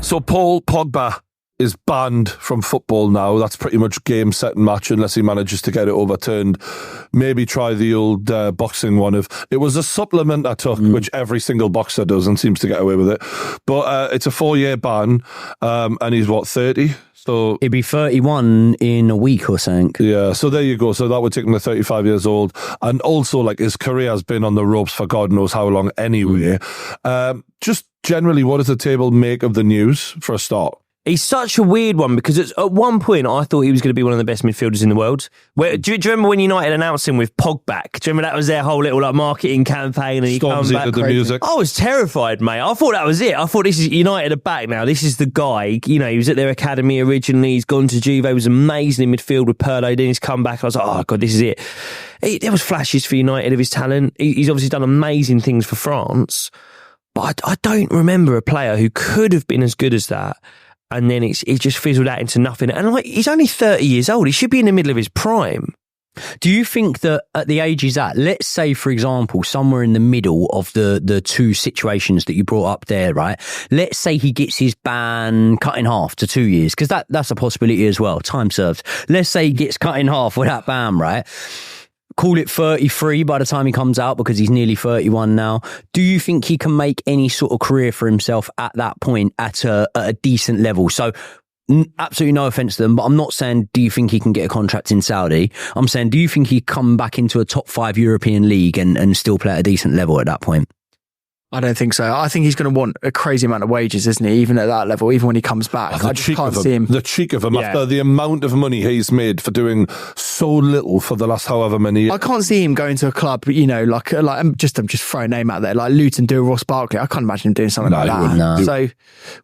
So Paul Pogba is banned from football now. That's pretty much game, set and match unless he manages to get it overturned. Maybe try the old boxing one. If it was a supplement I took, which every single boxer does and seems to get away with it. But it's a 4-year ban, and he's, 30? So it'd be 31 in a week or something. Yeah, so there you go. So that would take him to 35 years old. And also, his career has been on the ropes for God knows how long anyway. Just generally, what does the table make of the news for a start? He's such a weird one because at one point I thought he was going to be one of the best midfielders in the world. Do you remember when United announced him with Pogbas? Do you remember that was their whole little marketing campaign? And he comes back the music. I was terrified, mate. I thought that was it. I thought this is United are back now. This is the guy. He was at their academy originally. He's gone to Juve. He was amazing in midfield with Pirlo. Then he's come back. I was like, oh God, this is it. There was flashes for United of his talent. He's obviously done amazing things for France. But I don't remember a player who could have been as good as that. And then it just fizzled out into nothing. And he's only 30 years old. He should be in the middle of his prime. Do you think that at the age he's at, let's say, for example, somewhere in the middle of the two situations that you brought up there, right? Let's say he gets his ban cut in half to 2 years, because that's a possibility as well. Time served. Let's say he gets cut in half with that ban, right? Call it 33 by the time he comes out because he's nearly 31 now. Do you think he can make any sort of career for himself at that point at a decent level? So absolutely no offence to them, but I'm not saying do you think he can get a contract in Saudi? I'm saying do you think he come back into a top 5 European league and still play at a decent level at that point? I don't think so. I think he's going to want a crazy amount of wages, isn't he? Even at that level, even when he comes back. I just can't see him. The cheek of him after the amount of money he's made for doing so little for the last however many years. I can't see him going to a club, I'm just throwing a name out there, like Luton do Ross Barkley. I can't imagine him doing something like that. No. So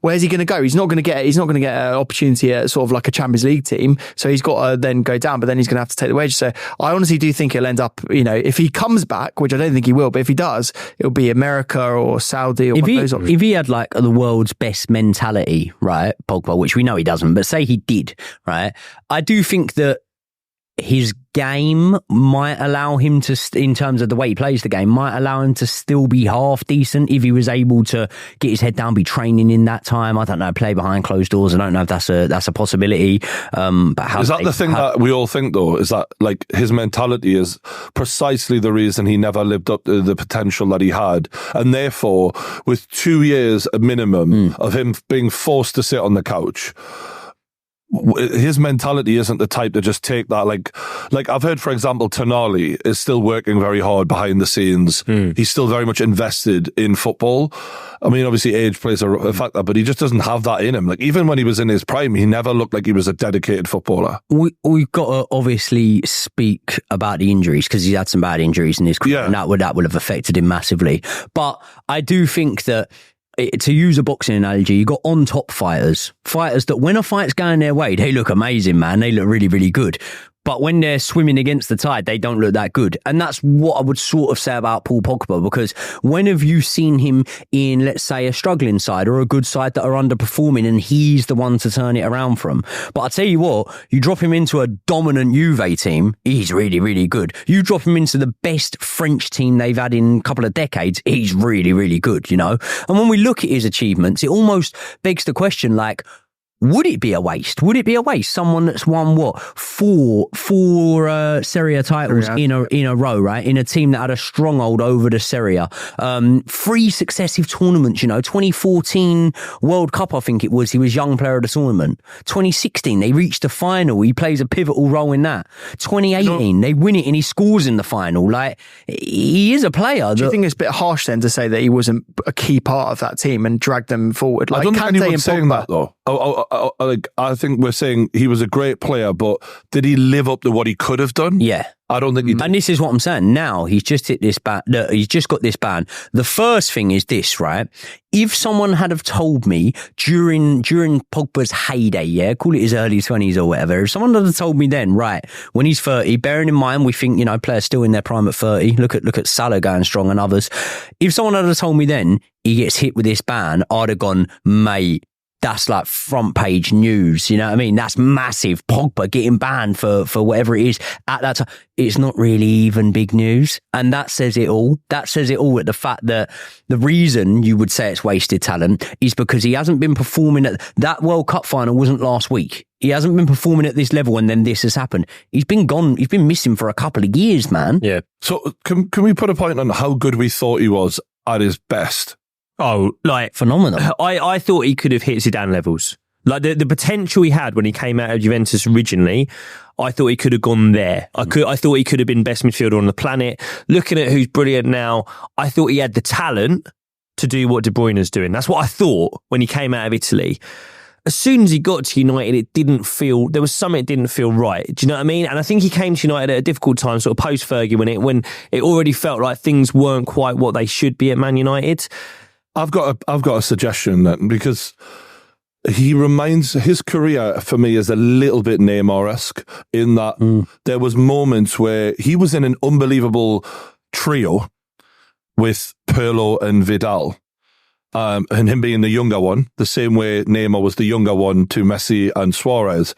where's he going to go? He's not going to get an opportunity at sort of like a Champions League team. So he's got to then go down, but then he's going to have to take the wages. So I honestly do think he'll end up, if he comes back, which I don't think he will, but if he does, it'll be America or Saudi or if he had the world's best mentality, right, Pogba, which we know he doesn't, but say he did, right, I do think that his game might allow him to, in terms of the way he plays the game, might allow him to still be half decent if he was able to get his head down, be training in that time. I don't know, play behind closed doors. I don't know if that's a possibility. But is that the thing that we all think though? Is that his mentality is precisely the reason he never lived up to the potential that he had, and therefore, with 2 years a minimum of him being forced to sit on the couch. His mentality isn't the type to just take that. Like I've heard, for example, Tonali is still working very hard behind the scenes. He's still very much invested in football. I mean, obviously age plays a factor, but he just doesn't have that in him. Even when he was in his prime, he never looked like he was a dedicated footballer. We've got to obviously speak about the injuries because he's had some bad injuries in his career, and that would have affected him massively. But I do think that, to use a boxing analogy, you got on top fighters that when a fight's going their way, they look amazing, man. They look really, really good. But when they're swimming against the tide, they don't look that good. And that's what I would sort of say about Paul Pogba, because when have you seen him in, let's say, a struggling side or a good side that are underperforming and he's the one to turn it around from? But I tell you what, you drop him into a dominant Juve team, he's really, really good. You drop him into the best French team they've had in a couple of decades, he's really, really good, And when we look at his achievements, it almost begs the question, would it be a waste? Would it be a waste? Someone that's won four Serie A titles in a row, right? In a team that had a stronghold over the Serie A. 3 successive tournaments, 2014 World Cup, I think it was. He was young player of the tournament. 2016, they reached the final. He plays a pivotal role in that. 2018, they win it and he scores in the final. He is a player. Do you think it's a bit harsh then to say that he wasn't a key part of that team and dragged them forward? I don't think anyone's saying that though. I think we're saying he was a great player, but did he live up to what he could have done? Yeah. I don't think he did. And this is what I'm saying. Now he's just hit this ban. He's just got this ban. The first thing is this, right? If someone had have told me during Pogba's heyday, call it his early 20s or whatever, if someone had have told me then, right, when he's 30, bearing in mind we think, players still in their prime at 30, look at Salah going strong and others. If someone had have told me then he gets hit with this ban, I'd have gone, mate, that's like front page news. You know what I mean? That's massive. Pogba getting banned for whatever it is at that time. It's not really even big news. And that says it all. That says it all at the fact that the reason you would say it's wasted talent is because he hasn't been performing at that World Cup final wasn't last week. He hasn't been performing at this level and then this has happened. He's been gone. He's been missing for a couple of years, man. Yeah. So can we put a point on how good we thought he was at his best? Oh, like phenomenal. I thought he could have hit Zidane levels. Like the potential he had when he came out of Juventus originally, I thought he could have gone there. I thought he could have been best midfielder on the planet. Looking at who's brilliant now, I thought he had the talent to do what De Bruyne's doing. That's what I thought when he came out of Italy. As soon as he got to United, there was something that didn't feel right. Do you know what I mean? And I think he came to United at a difficult time, sort of post-Fergie, when it already felt like things weren't quite what they should be at Man United. I've got a suggestion then, because his career for me is a little bit Neymar-esque in that there was moments where he was in an unbelievable trio with Pirlo and Vidal. And him being the younger one, the same way Neymar was the younger one to Messi and Suarez.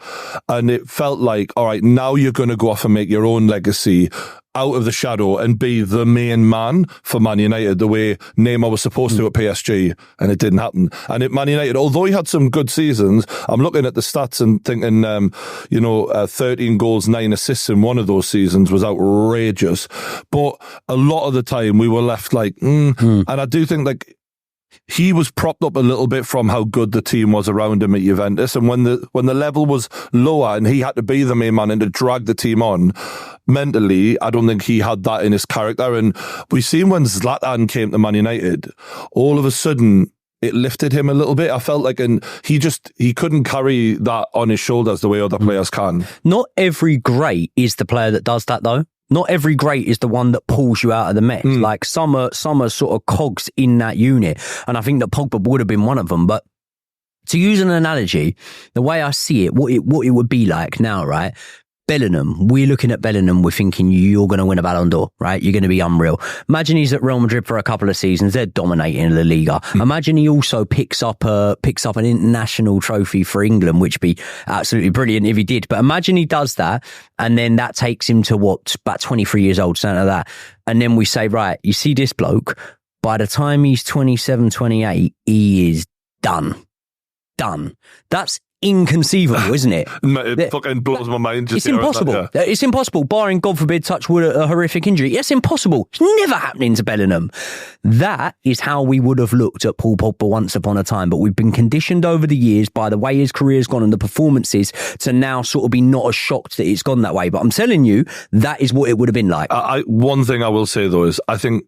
And it felt like, all right, now you're going to go off and make your own legacy out of the shadow and be the main man for Man United, the way Neymar was supposed to at PSG, and it didn't happen. And at Man United, although he had some good seasons, I'm looking at the stats and thinking, 13 goals, 9 assists in one of those seasons was outrageous. But a lot of the time we were left like, and I do think like, he was propped up a little bit from how good the team was around him at Juventus, and when the level was lower and he had to be the main man and to drag the team on mentally, I don't think he had that in his character. And we've seen when Zlatan came to Man United, all of a sudden it lifted him a little bit. I felt like he couldn't carry that on his shoulders the way other players can. Not every great is the player that does that though. Not every great is the one that pulls you out of the mess. Like some are sort of cogs in that unit. And I think that Pogba would have been one of them. But to use an analogy, the way I see it, what it would be like now, right? Bellingham, we're looking at Bellingham, we're thinking you're going to win a Ballon d'Or, right? You're going to be unreal. Imagine he's at Real Madrid for a couple of seasons. They're dominating La Liga. Imagine he also picks up an international trophy for England, which would be absolutely brilliant if he did. But imagine he does that, and then that takes him to about 23 years old, something like that. And then we say, right, you see this bloke, by the time he's 27, 28, he is done. That's inconceivable, isn't it? It fucking blows my mind. It's impossible. That, yeah. It's impossible, barring, God forbid, touch wood, a horrific injury. It's impossible. It's never happening to Bellingham. That is how we would have looked at Paul Pogba once upon a time, but we've been conditioned over the years by the way his career's gone and the performances to now sort of be not as shocked that it's gone that way. But I'm telling you, that is what it would have been like. One thing I will say, though, is I think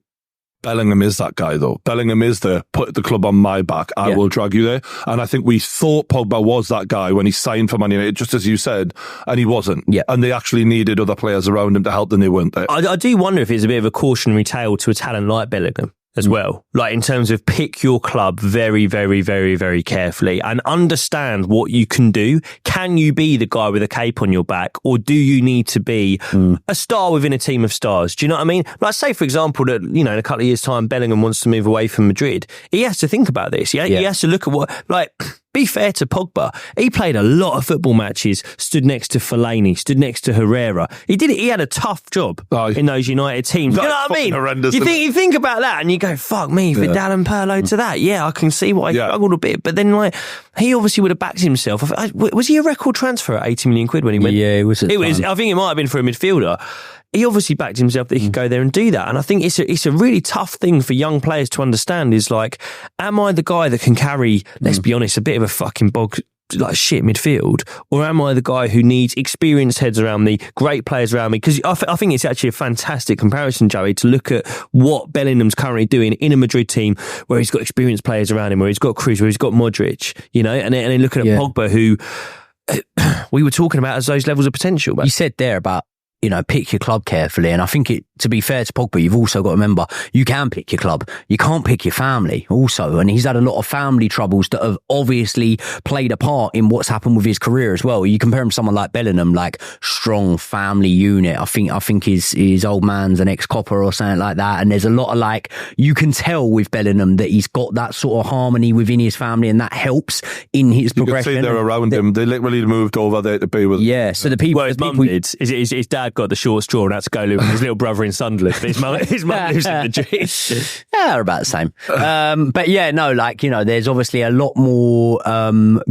Bellingham is that guy, though. Bellingham is put the club on my back. I will drag you there. And I think we thought Pogba was that guy when he signed for Man United, just as you said, and he wasn't. Yeah. And they actually needed other players around him to help them. They weren't there. I do wonder if it's a bit of a cautionary tale to a talent like Bellingham as well. Like in terms of pick your club very, very, very, very carefully and understand what you can do. Can you be the guy with a cape on your back, or do you need to be a star within a team of stars? Do you know what I mean? Like say, for example, that, in a couple of years' time, Bellingham wants to move away from Madrid. He has to think about this. He has to look at be fair to Pogba. He played a lot of football matches, stood next to Fellaini, stood next to Herrera. He had a tough job in those United teams. You know what I mean? Horrendous. You think about that and you go, fuck me, Vidal and Pirlo to that. Yeah, I can see why he struggled a bit. But then he obviously would have backed himself. Was he a record transfer at 80 million quid when he went? Yeah, it was. I think it might have been for a midfielder. He obviously backed himself that he could go there and do that. And I think it's a really tough thing for young players to understand is like, am I the guy that can carry, let's be honest, a bit of a fucking shit midfield? Or am I the guy who needs experienced heads around me, great players around me? Because I think it's actually a fantastic comparison, Joey, to look at what Bellingham's currently doing in a Madrid team where he's got experienced players around him, where he's got Cruz, where he's got Modric, and then looking at Pogba, who we were talking about as those levels of potential. You said there about, pick your club carefully. And I think to be fair to Pogba, you've also got to remember, you can pick your club. You can't pick your family also. And he's had a lot of family troubles that have obviously played a part in what's happened with his career as well. You compare him to someone like Bellingham, like strong family unit. I think his old man's an ex-copper or something like that. And there's a lot of like, you can tell with Bellingham that he's got that sort of harmony within his family, and that helps in his progression. You can see they're around him. They literally moved over there to be with him. Yeah, so the people... Well, his mum did. His dad got the short straw and had to go live with his little brother in Sunderland. But his mum lives in the G. Yeah, they're about the same. But yeah, no, like, you know, there's obviously a lot more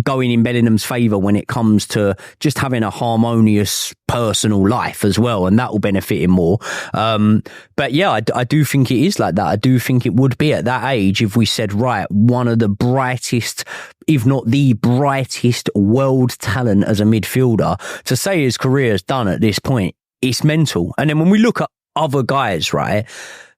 going in Bellingham's favour when it comes to just having a harmonious personal life as well, and that will benefit him more. But yeah, I do think it is like that. I do think it would be at that age if we said, right, one of the brightest, if not the brightest world talent as a midfielder, to say his career is done at this point, it's mental. And then when we look at other guys, right?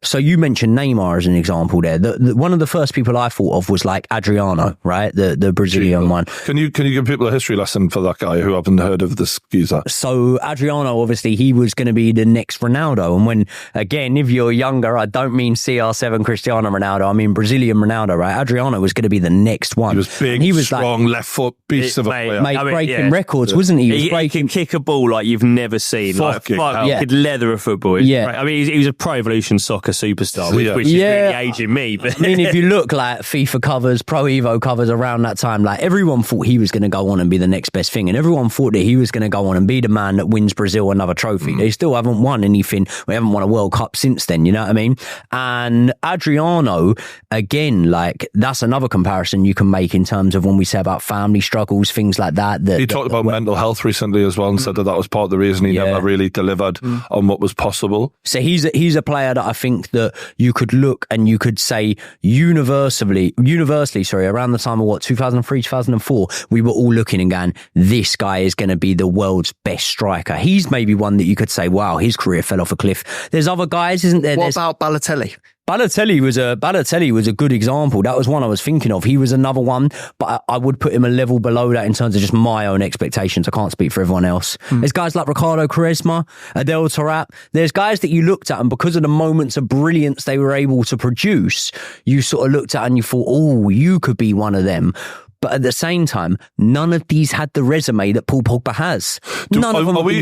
So you mentioned Neymar as an example there. One of the first people I thought of was like Adriano, right? The Brazilian one. Can you give people a history lesson for that guy who haven't heard of this geezer? So Adriano, obviously, he was going to be the next Ronaldo. And when, again, if you're younger, I don't mean CR7 Cristiano Ronaldo, I mean Brazilian Ronaldo, right? Adriano was going to be the next one. He was big, he was strong, like, left foot, beast of a player. Breaking records, wasn't he? He can kick a ball like you've never seen. He could leather a football. Yeah. Right? I mean, he was a Pro Evolution Soccer superstar, which is really aging me. But I mean, if you look like FIFA covers, Pro Evo covers around that time, like everyone thought he was going to go on and be the next best thing, and everyone thought that he was going to go on and be the man that wins Brazil another trophy. They still haven't won anything. We haven't won a World Cup since then, you know what I mean? And Adriano, again, like that's another comparison you can make in terms of when we say about family struggles, things like that. He talked about mental health recently as well, and said that was part of the reason he never really delivered on what was possible. So he's a player that I think that you could look and you could say universally, around the time of 2003, 2004, we were all looking and going, this guy is going to be the world's best striker. He's maybe one that you could say, wow, his career fell off a cliff. There's other guys, isn't there? What about Balotelli? Balotelli was a good example. That was one I was thinking of. He was another one, but I would put him a level below that in terms of just my own expectations. I can't speak for everyone else. There's guys like Ricardo Quaresma, Adel Taarabt. There's guys that you looked at, and because of the moments of brilliance they were able to produce, you sort of looked at and you thought, oh, you could be one of them. But at the same time, none of these had the resume that Paul Pogba has. None of them are we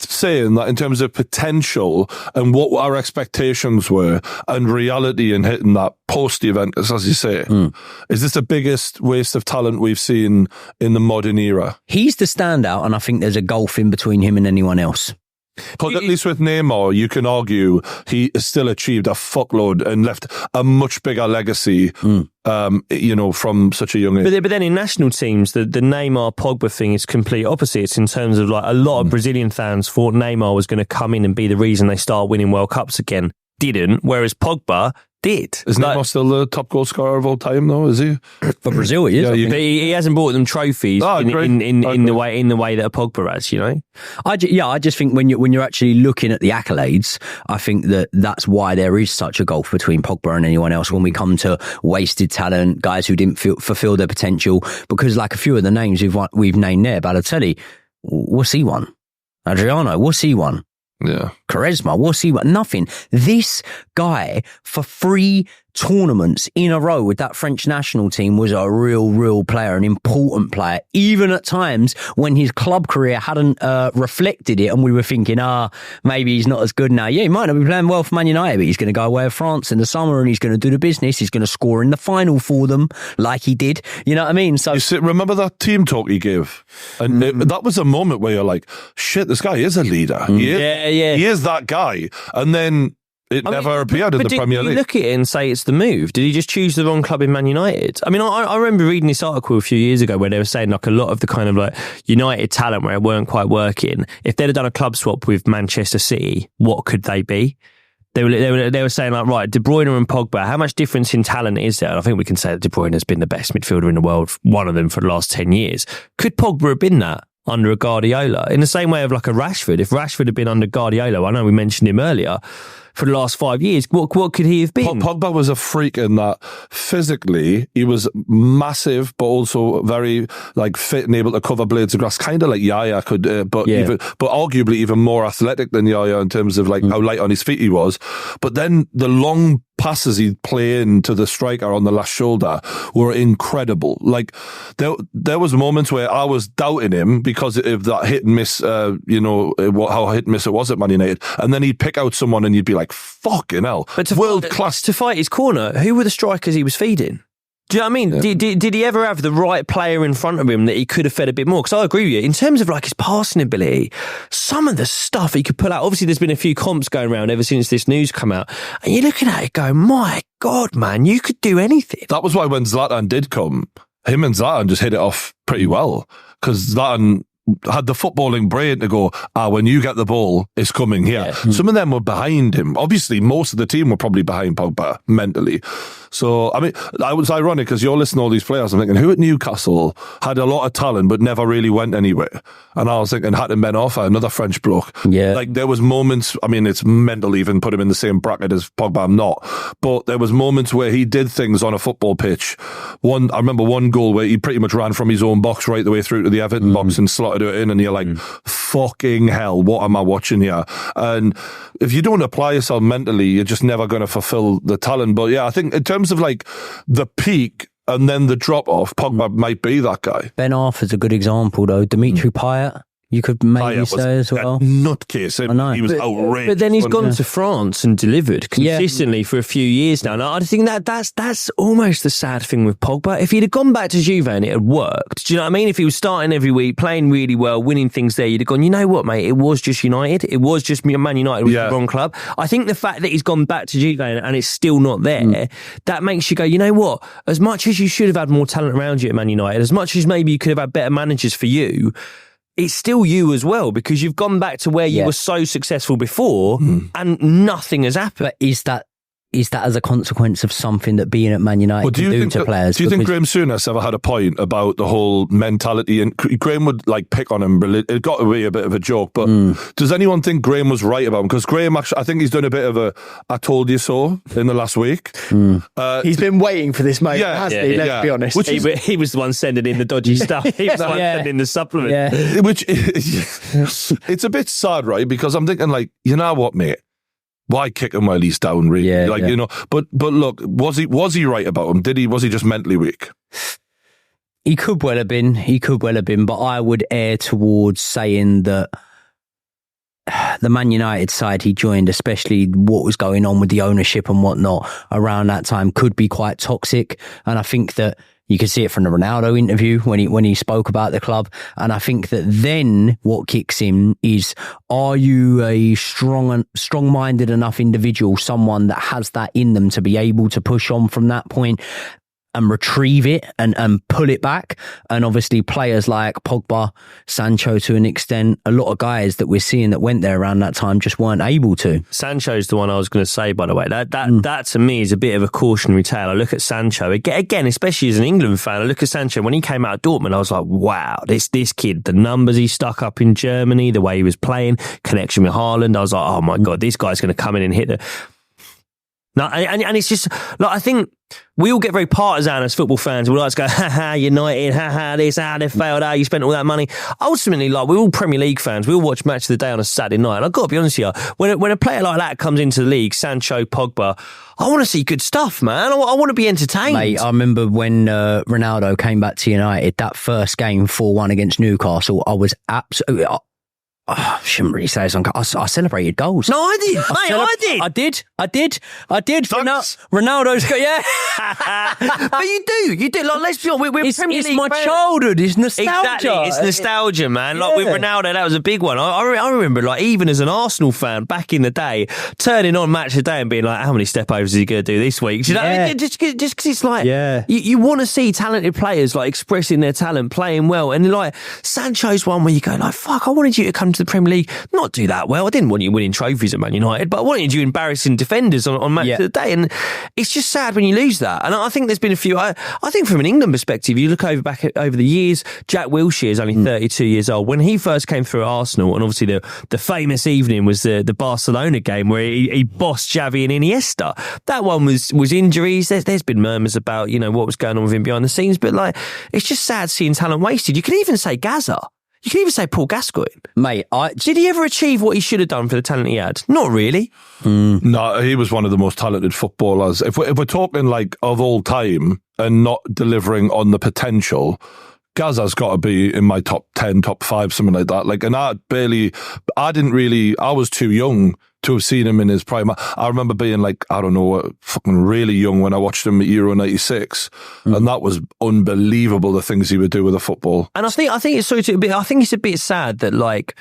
saying that in terms of potential and what our expectations were and reality in hitting that post-event, as you say, is this the biggest waste of talent we've seen in the modern era? He's the standout, and I think there's a gulf in between him and anyone else. Because at least with Neymar, you can argue he still achieved a fuckload and left a much bigger legacy, from such a young age. But then in national teams, the Neymar Pogba thing is complete opposites in terms of like a lot of Brazilian fans thought Neymar was going to come in and be the reason they start winning World Cups again. Didn't, whereas Pogba did. Is Neymar still the top goal scorer of all time, though? Is he? For Brazil, he is. Yeah, but he hasn't brought them trophies in the way that a Pogba has. You know, I just think when you're actually looking at the accolades, I think that's why there is such a gulf between Pogba and anyone else when we come to wasted talent, guys who didn't fulfill their potential. Because like a few of the names we've named there, Balotelli, what's he won? Adriano, what's he won? Yeah. Quaresma, what's he won? Nothing. This guy, for 3 tournaments in a row with that French national team, was a real player, an important player, even at times when his club career hadn't reflected it and we were thinking, maybe he's not as good now. Yeah, he might not be playing well for Man United, but he's going to go away to France in the summer and he's going to do the business. He's going to score in the final for them like he did. You know what I mean? So remember that team talk he gave? And that was a moment where you're like, shit, this guy is a leader. He is that guy. And then it never appeared in the Premier League. You look at it and say it's the move. Did he just choose the wrong club in Man United? I mean, I remember reading this article a few years ago where they were saying like a lot of the kind of like United talent where it weren't quite working, if they'd have done a club swap with Manchester City, what could they be? They were saying like, right, De Bruyne and Pogba, how much difference in talent is there? And I think we can say that De Bruyne has been the best midfielder in the world, one of them for the last 10 years. Could Pogba have been that? under a Guardiola. In the same way of like a Rashford. If Rashford had been under Guardiola, I know we mentioned him earlier, for the last 5 years, what could he have been? Pogba was a freak in that physically he was massive, but also very like fit and able to cover blades of grass, kind of like Yaya could, but arguably even more athletic than Yaya in terms of like how light on his feet he was. But then the long passes he'd play into the striker on the last shoulder were incredible. Like there was moments where I was doubting him because of that hit and miss, how hit and miss it was at Man United, and then he'd pick out someone and you'd be like, fucking hell, but world class. To fight his corner, who were the strikers he was feeding? Do you know what I mean? Yeah. Did he ever have the right player in front of him that he could have fed a bit more? Because I agree with you. In terms of like his passing ability, some of the stuff he could pull out, obviously there's been a few comps going around ever since this news come out, and you're looking at it going, my God, man, you could do anything. That was why when Zlatan did come, him and Zlatan just hit it off pretty well, because Zlatan had the footballing brain to go, when you get the ball, it's coming here. Yeah. Some of them were behind him. Obviously, most of the team were probably behind Pogba mentally. So, I mean, it was ironic because you're listening to all these players. I'm thinking, who at Newcastle had a lot of talent but never really went anywhere? And I was thinking, Hatem Ben Arfa, another French bloke. Yeah. Like, there was moments, I mean, it's mental even put him in the same bracket as Pogba, I'm not. But there was moments where he did things on a football pitch. I remember one goal where he pretty much ran from his own box right the way through to the Everton box and slotted it in, and you're like, fucking hell, what am I watching here? And if you don't apply yourself mentally, you're just never going to fulfill the talent. But yeah, I think in terms of like the peak and then the drop off, Pogba might be that guy. Ben Arthur's a good example though. Dimitri Payet, you could maybe say as well. Nutcase. I know. He was outrageous. But then he's gone to France and delivered consistently for a few years now. And I think that's almost the sad thing with Pogba. If he'd have gone back to Juve and it had worked, do you know what I mean? If he was starting every week, playing really well, winning things there, you'd have gone, you know what, mate? It was just United. It was just Man United was the wrong club. I think the fact that he's gone back to Juve and it's still not there, that makes you go, you know what? As much as you should have had more talent around you at Man United, as much as maybe you could have had better managers for you, it's still you as well, because you've gone back to where you were so successful before and nothing has happened. But is that as a consequence of something that being at Man United can do to players? Do you think Graham Souness ever had a point about the whole mentality? And Graham would like pick on him. It got to be a bit of a joke. But does anyone think Graham was right about him? Because Graham actually, I think he's done a bit of a "I told you so" in the last week. He's been waiting for this moment, hasn't he? Let's be honest. He was the one sending in the dodgy stuff. He was the one sending in the supplement. Yeah. Which it's a bit sad, right? Because I'm thinking, like, you know what, mate? Why kick him while he's down, really? You know. But look, was he right about him? Was he just mentally weak? He could well have been. But I would err towards saying that the Man United side he joined, especially what was going on with the ownership and whatnot around that time, could be quite toxic. And I think that you can see it from the Ronaldo interview when he spoke about the club. And I think that then what kicks in is, are you a strong-minded enough individual, someone that has that in them to be able to push on from that point and retrieve it and pull it back? And obviously players like Pogba, Sancho to an extent, a lot of guys that we're seeing that went there around that time just weren't able to. Sancho's the one I was going to say, by the way. That to me is a bit of a cautionary tale. I look at Sancho, again, especially as an England fan, I look at Sancho, when he came out of Dortmund, I was like, wow, this kid, the numbers he stuck up in Germany, the way he was playing, connection with Haaland, I was like, oh my God, this guy's going to come in and hit the... No, and it's just, like, I think we all get very partisan as football fans. We like to go, ha United, ha this, they failed, you spent all that money. Ultimately, like, we're all Premier League fans. We all watch Match of the Day on a Saturday night. And I've got to be honest with you, when a player like that comes into the league, Sancho, Pogba, I want to see good stuff, man. I want to be entertained. Mate, I remember when Ronaldo came back to United, that first game 4-1 against Newcastle, I was absolutely... I shouldn't really say this. I celebrated goals. No, I did. I did. Ronaldo's got, but you do. Like, let's be honest, we're Premier League. It's my childhood. It's nostalgia. Exactly. It's nostalgia, man. Like with Ronaldo, that was a big one. I remember, like, even as an Arsenal fan back in the day, turning on Match of the Day and being like, how many step overs is he going to do this week? Do you know what I mean? Just because it's like, you want to see talented players like expressing their talent, playing well, and like Sancho's one where you go like, fuck, I wanted you to come to to the Premier League, not do that well. I didn't want you winning trophies at Man United, but I wanted you embarrassing defenders on match of the day. And it's just sad when you lose that. And I think there's been a few. I think from an England perspective, you look back over the years. Jack Wilshere is only 32 years old. When he first came through Arsenal, and obviously the famous evening was the Barcelona game where he bossed Xavi and Iniesta. That one was injuries. There's been murmurs about what was going on with him behind the scenes, but it's just sad seeing talent wasted. You could even say Gaza. You can even say Paul Gascoigne. Mate, did he ever achieve what he should have done for the talent he had? Not really. No, he was one of the most talented footballers. If we're talking of all time and not delivering on the potential, Gaza's got to be in my top 10, top 5, something like that. And I was too young to have seen him in his prime. I remember being fucking really young when I watched him at Euro 96, and that was unbelievable, the things he would do with the football. And I think it's a bit sad that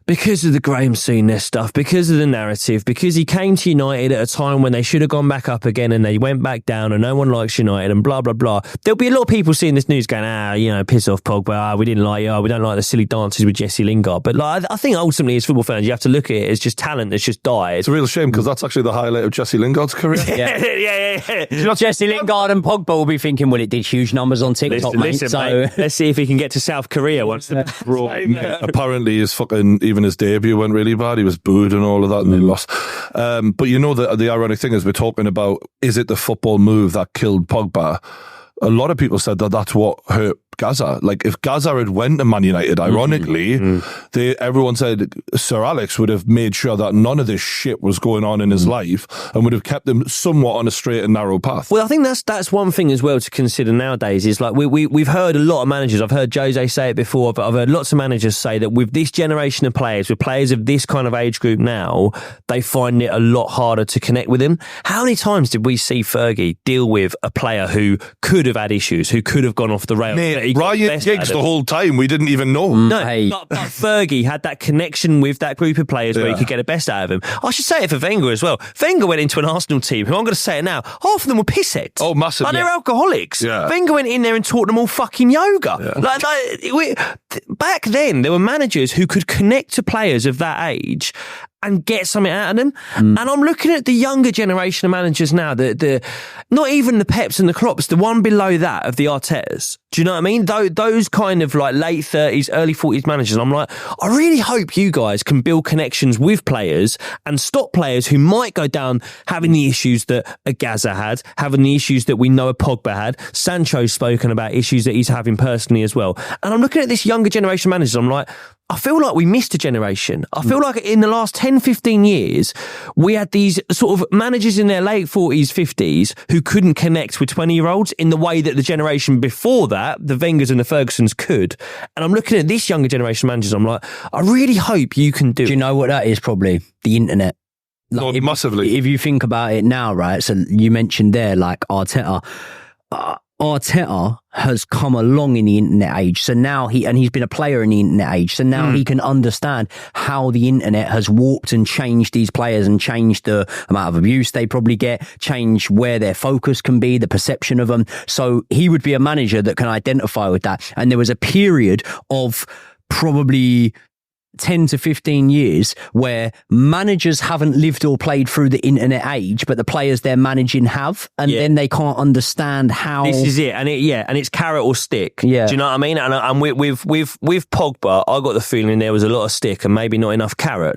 because of the Graham Souness stuff, because of the narrative, because he came to United at a time when they should have gone back up again and they went back down and no one likes United and blah, blah, blah. There'll be a lot of people seeing this news going, piss off Pogba, we didn't like you, we don't like the silly dances with Jesse Lingard. But I think ultimately as football fans, you have to look at it as just talent that's just died. It's a real shame because that's actually the highlight of Jesse Lingard's career. Yeah. Jesse Lingard and Pogba will be thinking, well, it did huge numbers on TikTok, mate. Let's see if he can get to South Korea once the Apparently his even his debut went really bad. He was booed and all of that, and he lost. But the ironic thing is, we're talking about, is it the football move that killed Pogba? A lot of people said that that's what hurt Gaza. If Gaza had went to Man United, ironically, everyone said Sir Alex would have made sure that none of this shit was going on in his life and would have kept him somewhat on a straight and narrow path. Well, I think that's one thing as well to consider nowadays is we've heard a lot of managers. I've heard Jose say it before, but I've heard lots of managers say that with this generation of players, with players of this kind of age group now, they find it a lot harder to connect with him. How many times did we see Fergie deal with a player who could have had issues, who could have gone off the rails? Ryan Giggs the whole time, we didn't even know. No, but Fergie had that connection with that group of players where he could get the best out of him. I should say it for Wenger as well. Wenger went into an Arsenal team who, I'm going to say it now, half of them were pissheads. Oh, massively. They're alcoholics. Yeah. Wenger went in there and taught them all fucking yoga. Yeah. Back then, there were managers who could connect to players of that age and get something out of them. And I'm looking at the younger generation of managers now, the not even the Peps and the Klopps, the one below that of the Artetas. Do you know what I mean? Those kind of late 30s, early 40s managers. I'm I really hope you guys can build connections with players and stop players who might go down having the issues that a Gaza had, having the issues that we know a Pogba had. Sancho's spoken about issues that he's having personally as well. And I'm looking at this younger generation of managers. I'm I feel like we missed a generation. I feel like in the last 10, 15 years, we had these sort of managers in their late 40s, 50s who couldn't connect with 20-year-olds in the way that the generation before that, the Wengers and the Fergusons, could. And I'm looking at this younger generation of managers, I'm I really hope you can do it. Do you know what that is probably? The internet. Massively. If you think about it now, right? So you mentioned there, Arteta. Arteta has come along in the internet age. So now he's been a player in the internet age. So now he can understand how the internet has warped and changed these players and changed the amount of abuse they probably get, change where their focus can be, the perception of them. So he would be a manager that can identify with that. And there was a period of probably 10 to 15 years where managers haven't lived or played through the internet age, but the players they're managing have, and then they can't understand how this is it. And it's carrot or stick. Yeah. Do you know what I mean? And with Pogba, I got the feeling there was a lot of stick and maybe not enough carrot.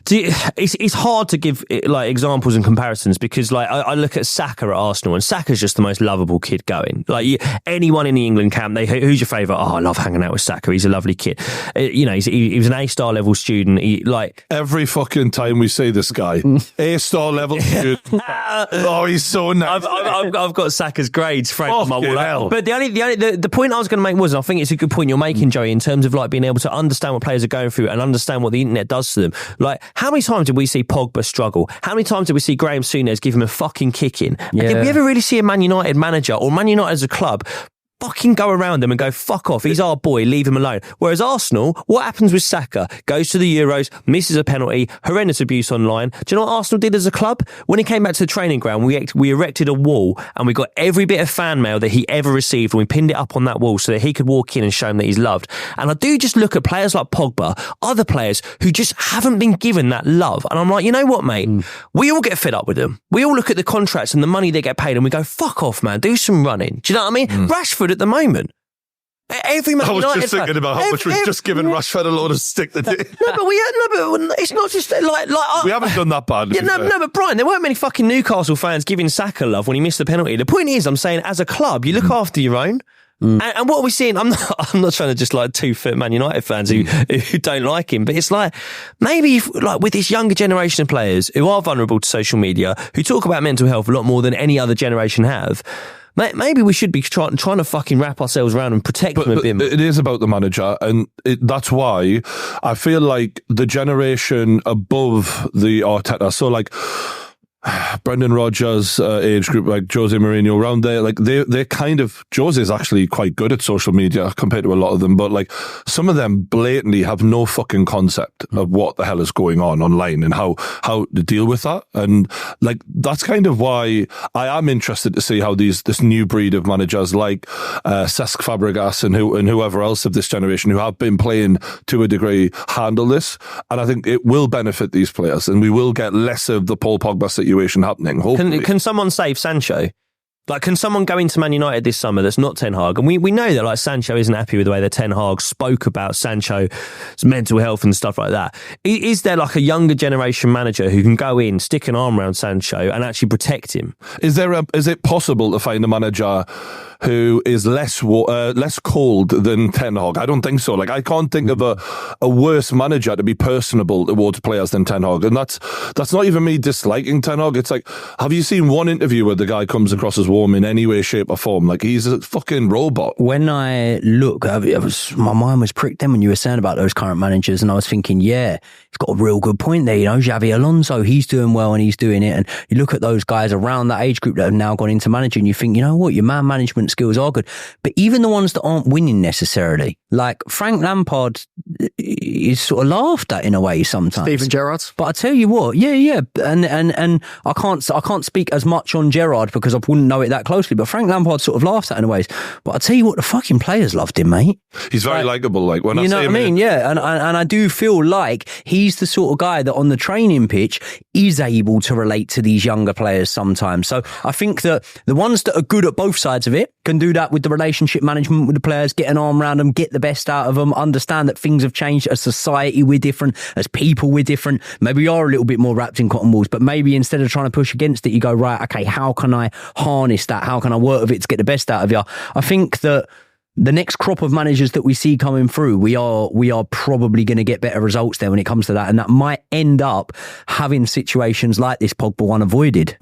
It's hard to give examples and comparisons because I look at Saka at Arsenal, and Saka's just the most lovable kid going. Anyone in the England camp, who's your favourite? Oh, I love hanging out with Saka. He's a lovely kid. He was an A-star level student. Every fucking time we say this guy, A-star level student. Oh, he's so nice. I've got Saka's grades framed on my wall. Hell. But the point I was going to make was, and I think it's a good point you're making, Joey, in terms of being able to understand what players are going through and understand what the internet does to them. How many times did we see Pogba struggle? How many times did we see Graham Souness give him a fucking kicking? Yeah. Did we ever really see a Man United manager or Man United as a club fucking go around him and go, fuck off, he's our boy, leave him alone. Whereas Arsenal, what happens with Saka? Goes to the Euros, misses a penalty, horrendous abuse online. Do you know what Arsenal did as a club? When he came back to the training ground, we erected a wall and we got every bit of fan mail that he ever received and we pinned it up on that wall so that he could walk in and show him that he's loved. And I do just look at players like Pogba, other players who just haven't been given that love. And I'm like, you know what, mate? We all get fed up with them. We all look at the contracts and the money they get paid and we go, fuck off, man, do some running. Do you know what I mean? Rashford at the moment. Every Man I was United just thinking about how much we've just given Rashford a load of stick today. but it's not just like we haven't done that bad. Yeah, no, but Brian, there weren't many fucking Newcastle fans giving Saka love when he missed the penalty. The point is, I'm saying, as a club, you look after your own. And what are we seeing? I'm not trying to just like two-foot Man United fans who don't like him, but it's like maybe like with this younger generation of players who are vulnerable to social media, who talk about mental health a lot more than any other generation have. Maybe we should be trying to fucking wrap ourselves around and protect them a bit. It is about the manager, and that's why I feel like the generation above the Arteta, so like Brendan Rodgers' age group, like Jose Mourinho, around there, like they're kind of, Jose's actually quite good at social media compared to a lot of them, but like some of them blatantly have no fucking concept of what the hell is going on online and how to deal with that. And like that's kind of why I am interested to see how this new breed of managers like Cesc Fabregas and whoever else of this generation who have been playing to a degree handle this. And I think it will benefit these players, and we will get less of the Paul Pogba situation happening. Can someone save Sancho? Like, can someone go into Man United this summer that's not Ten Hag? And we know that like Sancho isn't happy with the way that Ten Hag spoke about Sancho's mental health and stuff like that. Is there like a younger generation manager who can go in, stick an arm around Sancho and actually protect him? Is it possible to find a manager who is less cold than Ten Hag? I don't think so. Like, I can't think of a worse manager to be personable towards players than Ten Hag. And that's not even me disliking Ten Hag. It's like, have you seen one interview where the guy comes across as warm in any way, shape or form? Like, he's a fucking robot. When I look, my mind was pricked then when you were saying about those current managers, and I was thinking, yeah, he's got a real good point there. You know, Xavi Alonso, he's doing well and he's doing it. And you look at those guys around that age group that have now gone into managing, you think, you know what, your man management skills are good. But even the ones that aren't winning necessarily, like Frank Lampard is sort of laughed at in a way sometimes. Steven Gerrard. But I tell you what, yeah. And I can't speak as much on Gerrard because I wouldn't know it that closely, but Frank Lampard sort of laughed at in a ways. But I tell you what, the fucking players loved him, mate. He's very likeable. Like, when you know what I mean? Yeah. And I do feel like he's the sort of guy that on the training pitch is able to relate to these younger players sometimes. So I think that the ones that are good at both sides of it can do that with the relationship management with the players, get an arm around them, get the best out of them, understand that things have changed. As society, we're different. As people, we're different. Maybe we are a little bit more wrapped in cotton balls, but maybe instead of trying to push against it, you go, right, okay, how can I harness that? How can I work with it to get the best out of you? I think that the next crop of managers that we see coming through, we are probably going to get better results there when it comes to that. And that might end up having situations like this Pogba one avoided.